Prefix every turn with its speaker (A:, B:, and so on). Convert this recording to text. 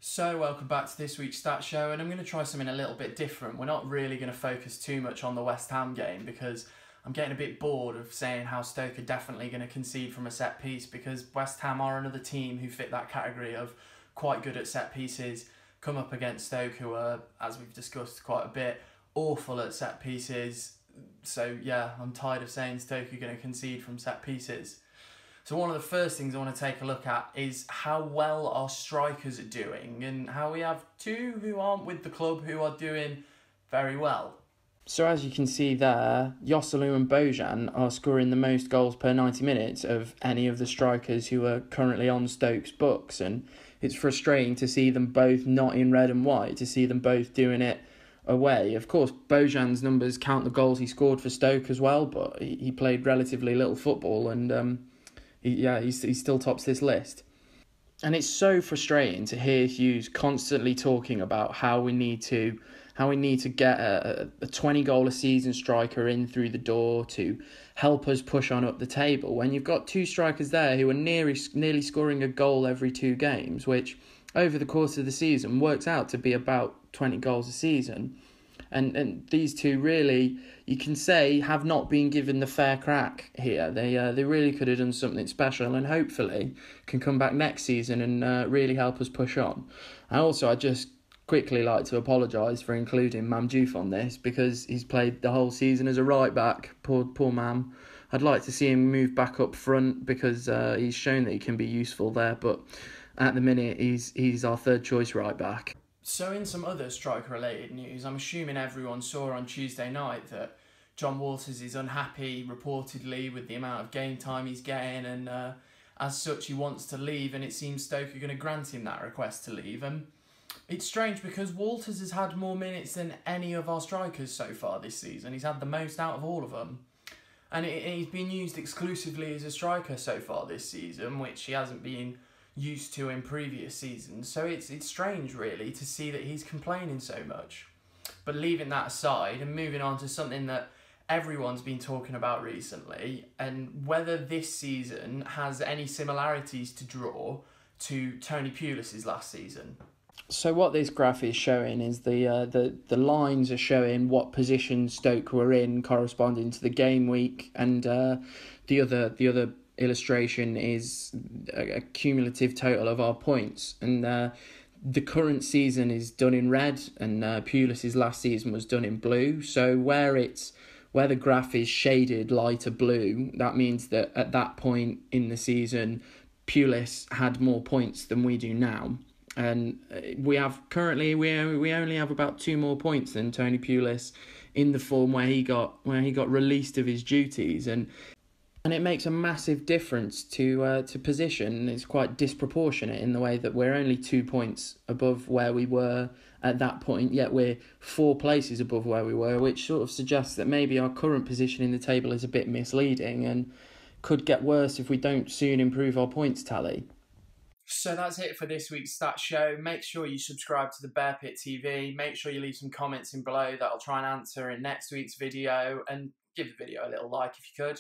A: So welcome back to this week's Stat Show, and I'm going to try something a little bit different. We're not really going to focus too much on the West Ham game because I'm getting a bit bored of saying how Stoke are definitely going to concede from a set piece, because West Ham are another team who fit that category of quite good at set pieces, come up against Stoke who are, as we've discussed quite a bit, awful at set pieces. So yeah, I'm tired of saying Stoke are going to concede from set pieces. So one of the first things I want to take a look at is how well our strikers are doing, and how we have two who aren't with the club who are doing very well. So as you can see there, Joselu and Bojan are scoring the most goals per 90 minutes of any of the strikers who are currently on Stoke's books, and it's frustrating to see them both not in red and white, to see them both doing it away. Of course, Bojan's numbers count the goals he scored for Stoke as well, but he played relatively little football, and he still tops this list. And it's so frustrating to hear Hughes constantly talking about how we need to get a 20 goal a season striker in through the door to help us push on up the table, when you've got two strikers there who are nearly scoring a goal every two games, which over the course of the season works out to be about 20 goals a season. And these two really, you can say, have not been given the fair crack here. They really could have done something special, and hopefully can come back next season and really help us push on. And also, I'd just quickly like to apologise for including Mam Diouf on this, because he's played the whole season as a right back. Poor Mam. I'd like to see him move back up front, because he's shown that he can be useful there. But at the minute, he's our third choice right back. So in some other striker-related news, I'm assuming everyone saw on Tuesday night that John Walters is unhappy, reportedly, with the amount of game time he's getting, and as such he wants to leave, and it seems Stoke are going to grant him that request to leave. And it's strange because Walters has had more minutes than any of our strikers so far this season. He's had the most out of all of them. And he's been used exclusively as a striker so far this season, which he hasn't been used to in previous seasons. So it's strange really to see that he's complaining so much. But leaving that aside and moving on to something that everyone's been talking about recently, and whether this season has any similarities to draw to Tony Pulis' last season. So what this graph is showing is the lines are showing what position Stoke were in corresponding to the game week, and the other illustration is a cumulative total of our points, and the current season is done in red, and Pulis' last season was done in blue. So where the graph is shaded lighter blue, that means that at that point in the season Pulis had more points than we do now, and we only have about 2 more points than Tony Pulis in the form where he got released of his duties, and it makes a massive difference to position. It's quite disproportionate in the way that we're only 2 points above where we were at that point, yet we're 4 places above where we were, which sort of suggests that maybe our current position in the table is a bit misleading and could get worse if we don't soon improve our points tally. So that's it for this week's Stat Show. Make sure you subscribe to the Bear Pit TV. Make sure you leave some comments in below that I'll try and answer in next week's video, and give the video a little like if you could.